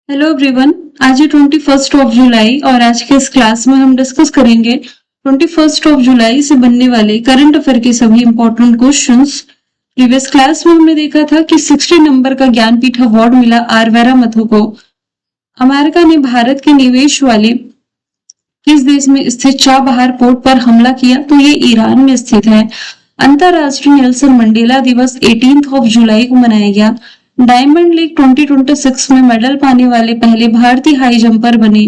Hello everyone. आज है 21 जुलाई और आज के इस क्लास में हम डिस्कस करेंगे 21 जुलाई से बनने वाले करंट अफेयर के सभी इंपॉर्टेंट क्वेश्चंस। प्रीवियस क्लास में हमने देखा था कि 60 नंबर का ज्ञानपीठ अवार्ड मिला आर वेरामथु को। अमेरिका ने भारत के निवेश वाले किस देश में स्थित चाबहार पोर्ट पर हमला किया? तो ये ईरान में स्थित है। अंतरराष्ट्रीय नेल्सन मंडेला दिवस 18 जुलाई को मनाया गया। डायमंड लीग 2026 में मेडल पाने वाले पहले भारतीय हाई जंपर बने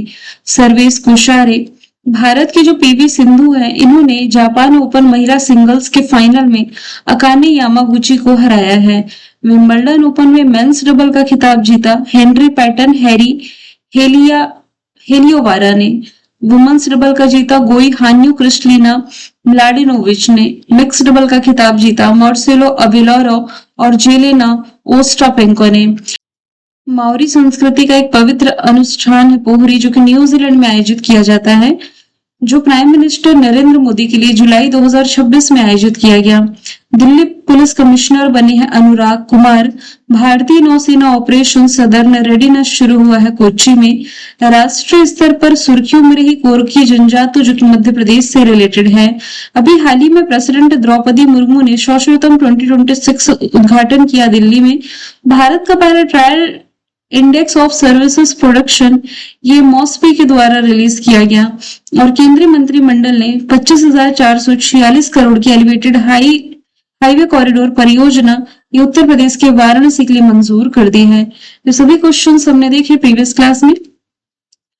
सर्वेश कोश्यारी। भारत की जो पीवी सिंधु है, इन्होंने जापान ओपन महिला सिंगल्स के फाइनल में अकाने यामागुची को हराया है। विंबलडन ओपन में मेंस डबल का खिताब जीता हेनरी पैटन हेलियोवारा ने। वुमेन्स डबल का जीता गोई हान्यू क्रिस्टलिना म्लाडेनोविच ने। मिक्स डबल का खिताब जीता मार्सेलो अबेलारो और जेलेना ओस्टापेंको ने। माओरी संस्कृति का एक पवित्र अनुष्ठान है पोहरी, जो कि न्यूजीलैंड में आयोजित किया जाता है, जो प्राइम मिनिस्टर नरेंद्र मोदी के लिए जुलाई 2026 में आयोजित किया गया। दिल्ली पुलिस कमिश्नर बने हैं अनुराग कुमार। भारतीय नौसेना ऑपरेशन सदर्न रेडीनेस शुरू हुआ है कोच्चि में। राष्ट्रीय स्तर पर सुर्खियों में रही कोरकी जनजाति, जो कि मध्य प्रदेश से रिलेटेड है। अभी हाल ही में प्रेसिडेंट द्रौपदी मुर्मू ने शौर्योत्तम 2026 उद्घाटन किया दिल्ली में। भारत का पहला trial index of services production ये मॉस्पी के द्वारा रिलीज किया गया। और केंद्रीय मंत्रिमंडल ने 25,446 करोड़ की एलिवेटेड हाईवे कॉरिडोर परियोजना ये उत्तर प्रदेश के वाराणसी के लिए मंजूर कर दी है। तो सभी क्वेश्चंस हमने देखे प्रीवियस क्लास में।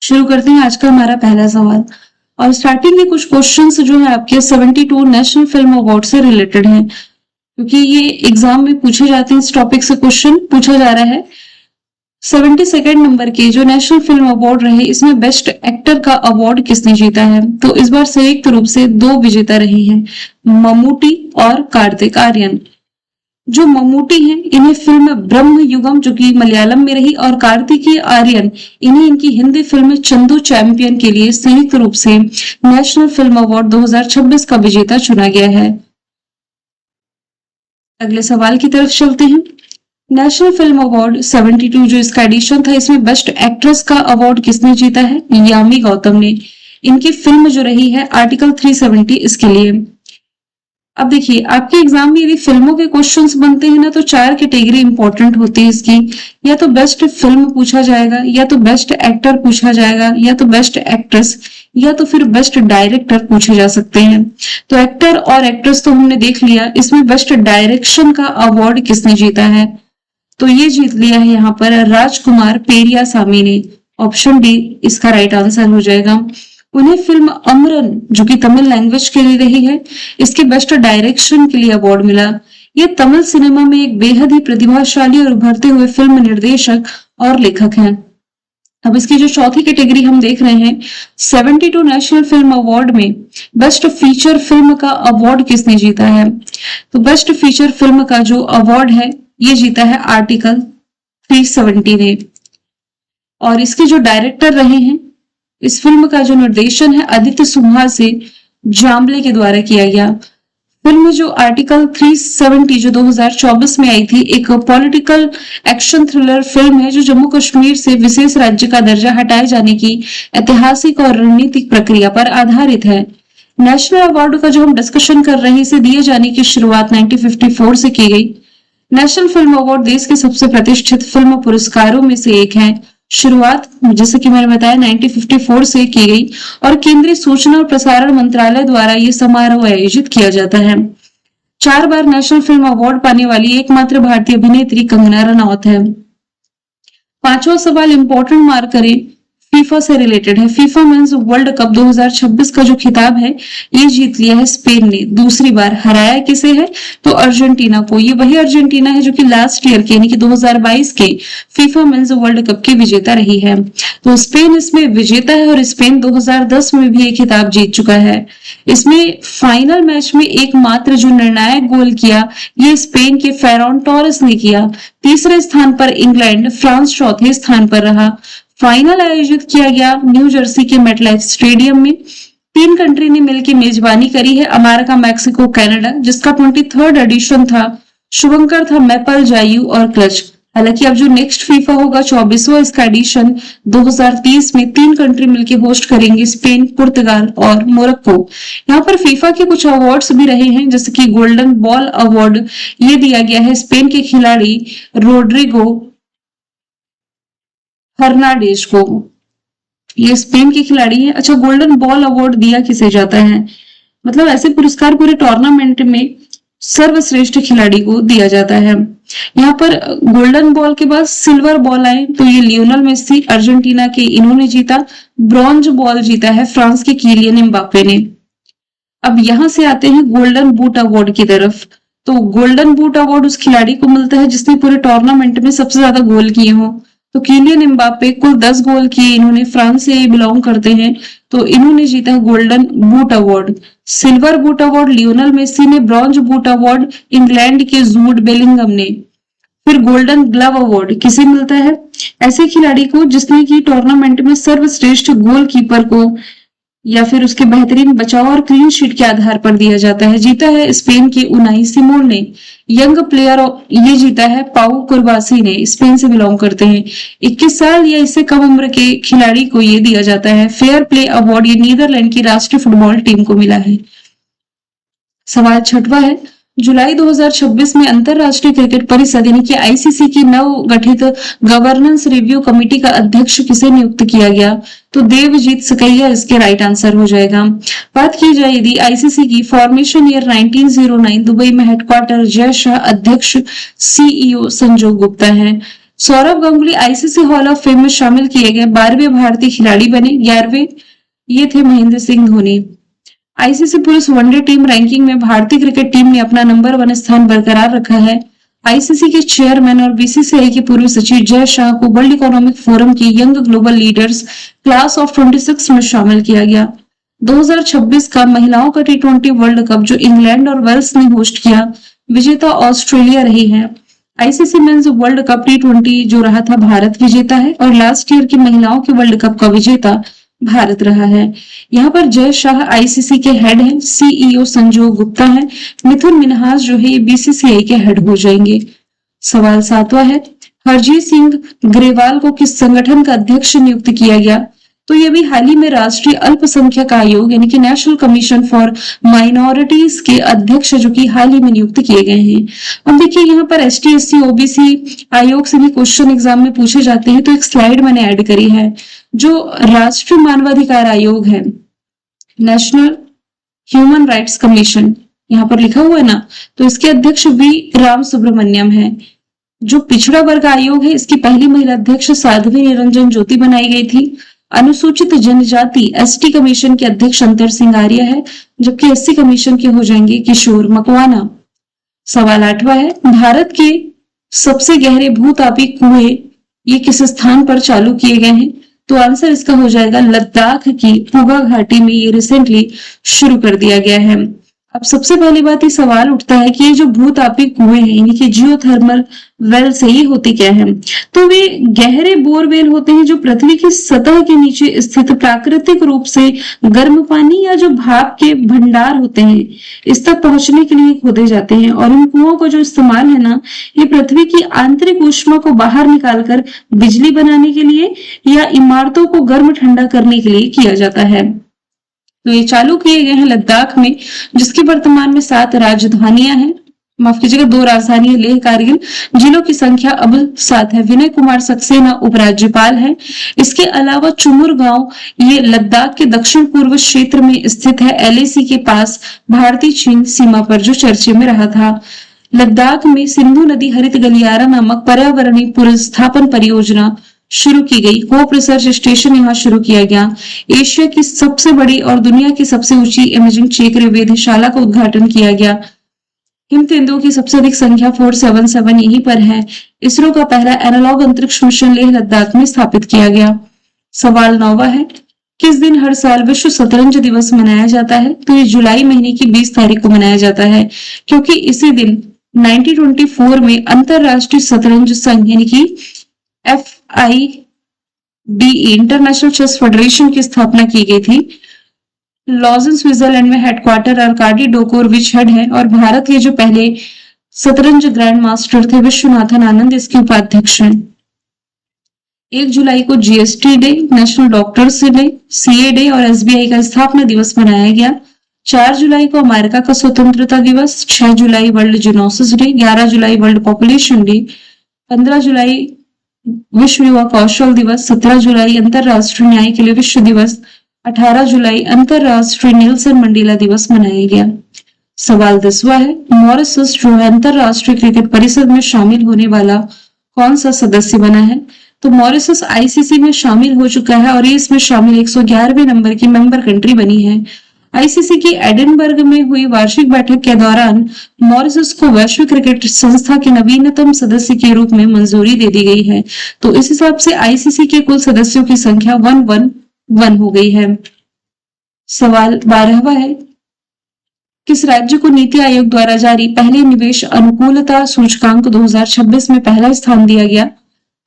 शुरू करते हैं आज का हमारा पहला सवाल। और स्टार्टिंग में कुछ क्वेश्चंस जो है आपके 72 नेशनल फिल्म अवार्ड से रिलेटेड हैं, क्योंकि ये एग्जाम में पूछे जाते हैं। इस टॉपिक से क्वेश्चन पूछा जा रहा है। 72 नंबर के जो नेशनल फिल्म अवार्ड रहे, इसमें बेस्ट एक्टर का अवार्ड किसने जीता है? तो इस बार संयुक्त रूप से दो विजेता रहे हैं, ममूटी और कार्तिक आर्यन। जो ममूटी हैं, इन्हें फिल्म ब्रह्म युगम जो कि मलयालम में रही, और कार्तिकेय आर्यन इन्हें इनकी हिंदी फिल्म चंदू चैंपियन के लिए संयुक्त रूप से नेशनल फिल्म अवार्ड 2026 का विजेता चुना गया है। अगले सवाल की तरफ चलते हैं। नेशनल फिल्म अवार्ड 72 जो इसका एडिशन था, इसमें बेस्ट एक्ट्रेस का अवार्ड किसने जीता है? यामी गौतम ने। इनकी फिल्म जो रही है आर्टिकल 370 इसके लिए। अब देखिए, आपके एग्जाम में यदि फिल्मों के क्वेश्चंस बनते हैं ना, तो चार कैटेगरी इंपॉर्टेंट होती है इसकी। या तो बेस्ट फिल्म पूछा जाएगा, या तो बेस्ट एक्टर पूछा जाएगा, या तो बेस्ट एक्ट्रेस, या तो फिर बेस्ट डायरेक्टर पूछे जा सकते हैं। तो एक्टर और एक्ट्रेस तो हमने देख लिया। इसमें बेस्ट डायरेक्शन का अवार्ड किसने जीता है? तो ये जीत लिया है यहाँ पर राजकुमार पेरियासामी ने। ऑप्शन डी इसका राइट आंसर हो जाएगा। उन्हें फिल्म अमरन जो कि तमिल लैंग्वेज के लिए रही है, इसके बेस्ट डायरेक्शन के लिए अवार्ड मिला। ये तमिल सिनेमा में एक बेहद ही प्रतिभाशाली और उभरते हुए फिल्म निर्देशक और लेखक हैं। अब इसकी जो चौथी कैटेगरी हम देख रहे हैं, 72 नेशनल फिल्म अवार्ड में बेस्ट फीचर फिल्म का अवार्ड किसने जीता है? तो बेस्ट फीचर फिल्म का जो अवार्ड है ये जीता है आर्टिकल 370 ने। और इसके जो डायरेक्टर रहे हैं, इस फिल्म का जो निर्देशन है आदित्य सुहा से जाम्बले के द्वारा किया गया। फिल्म जो आर्टिकल 370 जो 2024 में आई थी, एक पॉलिटिकल एक्शन थ्रिलर फिल्म है, जो जम्मू कश्मीर से विशेष राज्य का दर्जा हटाए जाने की ऐतिहासिक और रणनीतिक प्रक्रिया पर आधारित है। नेशनल अवार्ड का जो हम डिस्कशन कर रहे हैं, इसे दिए जाने की शुरुआत 1954 से की गई। नेशनल फिल्म अवार्ड देश के सबसे प्रतिष्ठित फिल्म पुरस्कारों में से एक है। शुरुआत जैसे कि मैंने बताया 1954 से की गई, और केंद्रीय सूचना और प्रसारण मंत्रालय द्वारा यह समारोह आयोजित किया जाता है। 4 बार नेशनल फिल्म अवार्ड पाने वाली एकमात्र भारतीय अभिनेत्री कंगना रनौत है। पांचवा सवाल इंपॉर्टेंट मार्क करें, फीफा से रिलेटेड है। फीफा मेंस वर्ल्ड कप 2026 का जो खिताब है ये जीत लिया है स्पेन ने दूसरी बार। हराया किसे है? तो अर्जेंटीना को। ये वही अर्जेंटीना है जो कि लास्ट ईयर के यानी कि 2022 के फीफा मेंस वर्ल्ड कप की विजेता रही है। तो स्पेन इसमें विजेता है, और स्पेन 2010 में भी ये खिताब जीत चुका है। इसमें फाइनल मैच में एकमात्र जो निर्णायक गोल किया ये स्पेन के फेरॉन टोरेस ने किया। तीसरे स्थान पर इंग्लैंड, फ्रांस चौथे स्थान पर रहा। फाइनल आयोजित किया गया न्यू जर्सी के मेटलाइफ स्टेडियम में। 3 कंट्री ने मिलकर मेजबानी करी है, अमेरिका, मैक्सिको, कनाडा, जिसका 23rd एडिशन था। शुभंकर था मैपल, जायू और क्लच। हालांकि अब जो नेक्स्ट फीफा होगा 24वां इसका एडिशन 2030 में 3 कंट्री मिलकर होस्ट करेंगे, स्पेन, पुर्तगाल और मोरक्को। यहाँ पर फीफा के कुछ अवार्ड्स भी रहे हैं, जैसे कि गोल्डन बॉल अवार्ड ये दिया गया है स्पेन के खिलाड़ी रोड्रिगो फर्नांडिस को। ये स्पेन के खिलाड़ी हैं। अच्छा, गोल्डन बॉल अवार्ड दिया किसे जाता है? मतलब ऐसे पुरस्कार पूरे टूर्नामेंट में सर्वश्रेष्ठ खिलाड़ी को दिया जाता है। यहाँ पर गोल्डन बॉल के बाद सिल्वर बॉल आए तो ये लियोनल मेसी अर्जेंटीना के, इन्होंने जीता। ब्रॉन्ज बॉल जीता है फ्रांस के किलियन एम्बापे ने। अब यहाँ से आते हैं गोल्डन बूट अवार्ड की तरफ। तो गोल्डन बूट अवार्ड उस खिलाड़ी को मिलता है जिसने पूरे टूर्नामेंट में सबसे ज्यादा गोल किए हों। तो किलियन एम्बापे कुल 10 गोल किए, इन्होंने फ्रांस से बिलोंग करते हैं, तो इन्होंने जीता golden boot award. Silver boot award Lionel Messi ने, ब्रॉन्ज बूट अवार्ड इंग्लैंड के जूड बेलिंगम ने। फिर गोल्डन ग्लव अवार्ड किसे मिलता है? ऐसे खिलाड़ी को जिसने की टूर्नामेंट में सर्वश्रेष्ठ गोलकीपर को या फिर उसके बेहतरीन बचाव और क्लीन शीट के आधार पर दिया जाता है। जीता है स्पेन के उनाई सिमोन ने। यंग प्लेयर ये जीता है पाउ कुरबासी ने, स्पेन से बिलोंग करते हैं। 21 साल या इससे कम उम्र के खिलाड़ी को ये दिया जाता है। फेयर प्ले अवार्ड ये नीदरलैंड की राष्ट्रीय फुटबॉल टीम को मिला है। सवाल 6वां है, जुलाई 2026 में अंतरराष्ट्रीय क्रिकेट परिषद यानी कि आईसीसी की नव गठित गवर्नेंस रिव्यू कमेटी का अध्यक्ष किसे नियुक्त किया गया? तो देवजीत सकैया इसके राइट आंसर हो जाएगा। बात की जाए यदि आईसीसी की, फॉर्मेशन ईयर 1909, दुबई में हेडक्वार्टर, जय शाह अध्यक्ष, सीईओ संजोग गुप्ता है। Sourav Ganguly ICC hall of fame में शामिल किए गए 12वें भारतीय खिलाड़ी बने। 11वें ये थे महेंद्र सिंह धोनी। आईसीसी पुरुष वनडे टीम रैंकिंग में भारतीय क्रिकेट टीम ने अपना नंबर 1 स्थान बरकरार रखा है। आईसीसी के चेयरमैन और बीसीसीआई के पूर्व सचिव जय शाह को वर्ल्ड इकोनॉमिक फोरम की young global leaders class of 26 में शामिल किया गया। 2026 का महिलाओं का T20 वर्ल्ड कप जो इंग्लैंड और वेल्स ने होस्ट किया, विजेता ऑस्ट्रेलिया रही है। ICC men's world cup T20 जो रहा था, भारत विजेता है, और लास्ट ईयर की महिलाओं के वर्ल्ड कप का विजेता भारत रहा है। यहाँ पर जय शाह आईसीसी के हेड हैं, सीईओ संजोग गुप्ता है, मिथुन मिन्हास जो है ये बीसीसीआई के हेड हो जाएंगे। सवाल 7वां है, हरजीत सिंह ग्रेवाल को किस संगठन का अध्यक्ष नियुक्त किया गया? तो ये भी हाल ही में राष्ट्रीय अल्पसंख्यक आयोग यानी कि नेशनल कमीशन फॉर माइनॉरिटीज के अध्यक्ष जो कि हाल ही में नियुक्त किए गए हैं। अब देखिए यहाँ पर एसटी एससी ओबीसी आयोग से भी क्वेश्चन एग्जाम में पूछे जाते हैं, तो एक स्लाइड मैंने ऐड करी है। जो राष्ट्रीय मानवाधिकार आयोग है, नेशनल ह्यूमन राइट्स कमीशन, यहाँ पर लिखा हुआ है ना, तो इसके अध्यक्ष वी राम सुब्रमण्यम है। जो पिछड़ा वर्ग आयोग है, इसकी पहली महिला अध्यक्ष साध्वी निरंजन ज्योति बनाई गई थी। अनुसूचित जनजाति एसटी कमीशन के अध्यक्ष अंतर सिंह आर्य है, जबकि एससी कमीशन के हो जाएंगे किशोर मकवाना। सवाल 8वां है, भारत के सबसे गहरे भूतापी कुएं ये किस स्थान पर चालू किए गए हैं? तो आंसर इसका हो जाएगा लद्दाख की पुगा घाटी में ये रिसेंटली शुरू कर दिया गया है। अब सबसे पहली बात ये सवाल उठता है कि ये जो भूतापी कुएं हैं यानी कि जियोथर्मल वेल से ही होते क्या है? तो वे गहरे बोरवेल होते हैं जो पृथ्वी की सतह के नीचे स्थित प्राकृतिक रूप से गर्म पानी या जो भाप के भंडार होते हैं इस तक पहुंचने के लिए खोदे जाते हैं। और इन कुओं का जो इस्तेमाल है ना, ये पृथ्वी की आंतरिक ऊष्मा को बाहर निकालकर बिजली बनाने के लिए या इमारतों को गर्म ठंडा करने के लिए किया जाता है। तो ये चालू किए गए हैं लद्दाख में, जिसकी वर्तमान में 7 राजधानियां हैं, माफ कीजिएगा 2 राजधानी लेह कारगिल, जिलों की संख्या अब 7 है। विनय कुमार सक्सेना उपराज्यपाल है। इसके अलावा चुमुर गांव ये लद्दाख के दक्षिण पूर्व क्षेत्र में स्थित है, एलएसी के पास भारतीय चीन सीमा पर, जो चर्चे में रहा था। लद्दाख में सिंधु नदी हरित गलियारा नामक पर्यावरणीय पुनर्स्थापन परियोजना शुरू की गई। होप रिसर्च स्टेशन यहाँ शुरू किया गया। एशिया की सबसे बड़ी और दुनिया की सबसे ऊंची इमेजिंग चेक वेधशाला का उद्घाटन किया गया। हिम तेंदुओं की सबसे अधिक संख्या 477 यहीं पर है। इसरो का पहला एनालॉग अंतरिक्ष मिशन लेह लद्दाख में स्थापित किया गया। सवाल 9वां है, किस दिन हर साल विश्व शतरंज दिवस मनाया जाता है? तो ये जुलाई महीने की 20 तारीख को मनाया जाता है, क्योंकि इसी दिन 1924 में अंतरराष्ट्रीय शतरंज संघ यानी कि FIDE इंटरनेशनल चेस फेडरेशन की स्थापना की गई थी। लॉजन स्विट्जरलैंड में हेडक्वार्टर आर्काडी डोकोरविच हेड है। और भारत के जो पहले शतरंज ग्रैंड मास्टर थे विश्वनाथन आनंद, इसके उपाध्यक्ष हैं। 1 जुलाई को GST day, national doctors day, CA day और एसबीआई का स्थापना दिवस मनाया गया। 4 जुलाई को अमेरिका का स्वतंत्रता दिवस, 6 जुलाई वर्ल्ड जिनोसिस डे, 11 जुलाई वर्ल्ड पॉपुलेशन डे, 15 जुलाई विश्व युवा कौशल दिवस, 17 जुलाई अंतरराष्ट्रीय न्याय के लिए विश्व दिवस, 18 जुलाई अंतरराष्ट्रीय नेल्सन मंडेला दिवस मनाया गया। सवाल 10वां है, मॉरिशस जो है अंतरराष्ट्रीय क्रिकेट परिषद में शामिल होने वाला कौन सा सदस्य बना है? तो मॉरिशस आईसीसी में शामिल हो चुका है और ये इसमें शामिल 111वें नंबर की मेंबर कंट्री बनी है। आईसीसी की एडिनबर्ग में हुई वार्षिक बैठक के दौरान मॉरिशस को वैश्विक क्रिकेट संस्था के नवीनतम सदस्य के रूप में मंजूरी दे दी गई है। तो इस हिसाब से आईसीसी के कुल सदस्यों की संख्या 111 हो गई है। सवाल 12वां है, किस राज्य को नीति आयोग द्वारा जारी पहले निवेश अनुकूलता सूचकांक 2026 में पहला स्थान दिया गया?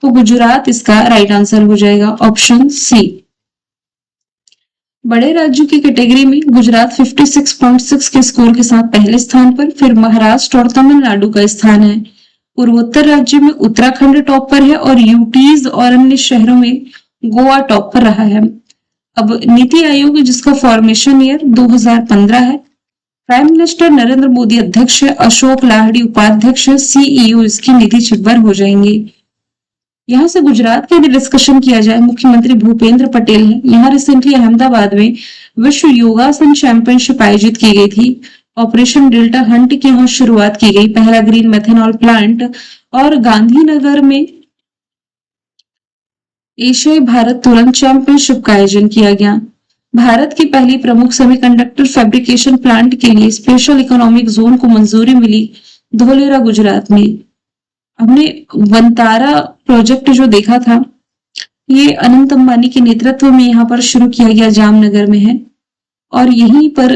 तो गुजरात इसका राइट आंसर हो जाएगा, ऑप्शन सी। बड़े राज्यों की कैटेगरी में गुजरात 56.6 के स्कोर के साथ पहले स्थान पर, फिर महाराष्ट्र और तमिलनाडु का स्थान है। पूर्वोत्तर राज्य में उत्तराखंड टॉप पर है और यूटीज और अन्य शहरों में गोवा टॉप पर रहा है। अब नीति आयोग जिसका फॉर्मेशन ईयर 2015 है, प्राइम मिनिस्टर नरेंद्र मोदी अध्यक्ष है, अशोक लाहड़ी उपाध्यक्ष है, सीईओ इसकी निधि छिब्बर हो जाएंगे। यहाँ से गुजरात के लिए डिस्कशन किया जाए, मुख्यमंत्री भूपेंद्र पटेल है। यहाँ रिसेंटली अहमदाबाद में विश्व योगासन चैंपियनशिप आयोजित की गई थी। ऑपरेशन डेल्टा हंट की यहाँ शुरुआत की गई, पहला ग्रीन मेथेनॉल प्लांट, और गांधीनगर में एशियाई भारत तुरंत चैंपियनशिप का आयोजन किया गया। भारत की पहली प्रमुख सेमीकंडक्टर फैब्रिकेशन प्लांट के लिए स्पेशल इकोनॉमिक जोन को मंजूरी मिली धोलेरा गुजरात में। हमने वंतारा प्रोजेक्ट जो देखा था, ये अनंत अंबानी के नेतृत्व में यहाँ पर शुरू किया गया, जामनगर में है, और यहीं पर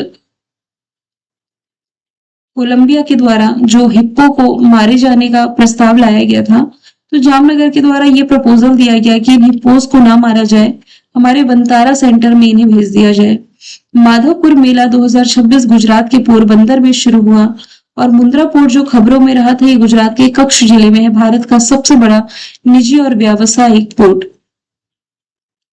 कोलंबिया के द्वारा जो हिप्पो को मारे जाने का प्रस्ताव लाया गया था, तो जामनगर के द्वारा ये प्रपोजल दिया गया कि इन हिप्पोस को ना मारा जाए, हमारे वंतारा सेंटर में इन्हें भेज दिया जाए। माधवपुर मेला 2026 गुजरात के पोरबंदर में शुरू हुआ, और मुंद्रा पोर्ट जो खबरों में रहा था, ये गुजरात के कच्छ जिले में है, भारत का सबसे बड़ा निजी और व्यावसायिक पोर्ट।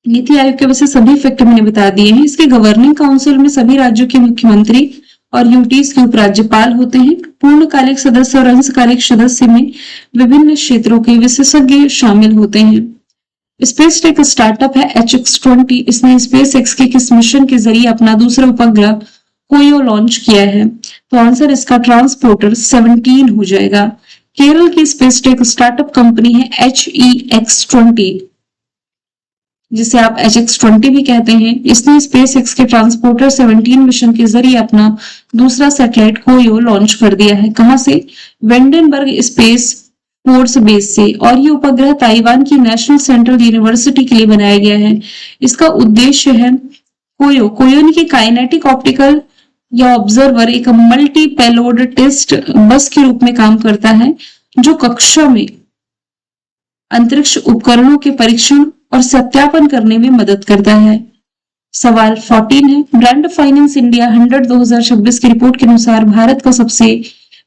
नीति आयोग के वैसे सभी फैक्ट मैंने बता दिए हैं। इसके गवर्निंग काउंसिल में सभी राज्यों के मुख्यमंत्री और यूटीज के उपराज्यपाल होते हैं। पूर्णकालिक सदस्य और अंशकालिक सदस्य में विभिन्न क्षेत्रों के विशेषज्ञ शामिल होते हैं। स्पेस टेक स्टार्टअप है HX20, इसने स्पेस एक्स के किस मिशन के जरिए अपना दूसरा उपग्रह कोयो लॉन्च किया है? तो आंसर इसका ट्रांसपोर्टर 17 हो जाएगा। केरल की स्पेस टेक स्टार्टअप कंपनी है HEX20, जिसे आप HX20 भी कहते हैं। इसने स्पेस एक्स के ट्रांसपोर्टर 17 मिशन के जरिए अपना दूसरा सैटेलाइट कोयो लॉन्च कर दिया है। कहां से? वेंडेनबर्ग स्पेस फोर्स बेस से, और ये उपग्रह ताइवान की नेशनल सेंट्रल यूनिवर्सिटी के लिए बनाया गया है। इसका उद्देश्य है कोयो की काइनेटिक ऑप्टिकल या ऑब्जर्वर एक मल्टी पेलोड टेस्ट बस के रूप में काम करता है, जो कक्षा में अंतरिक्ष उपकरणों के परीक्षण और सत्यापन करने में मदद करता है। सवाल 14 है, ब्रांड फाइनेंस इंडिया 100 2026 की रिपोर्ट के अनुसार भारत का सबसे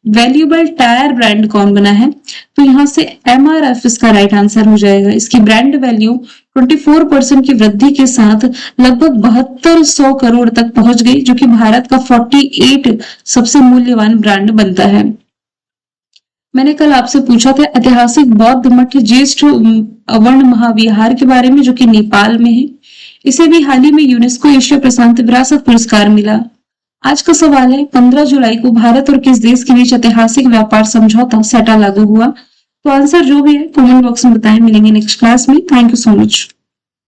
वैल्यूएबल टायर ब्रांड कौन बना है? तो यहाँ से MRF इसका राइट आंसर हो जाएगा। इसकी ब्रांड वैल्यू 24% की वृद्धि के साथ लगभग 7200 करोड़ तक पहुंच गई, जो कि भारत का 48 सबसे मूल्यवान ब्रांड बनता है। मैंने कल आपसे पूछा था ऐतिहासिक बौद्ध मठ ज्येष्ठ अवर्ण महाविहार के बारे में, जो कि नेपाल में है। इसे भी हाल ही में यूनेस्को एशिया प्रशांत विरासत पुरस्कार मिला। आज का सवाल है, 15 जुलाई को भारत और किस देश के बीच ऐतिहासिक व्यापार समझौता सेटा लागू हुआ? तो आंसर जो भी है कमेंट बॉक्स में बताएं। मिलेंगे नेक्स्ट क्लास में। Thank you so much.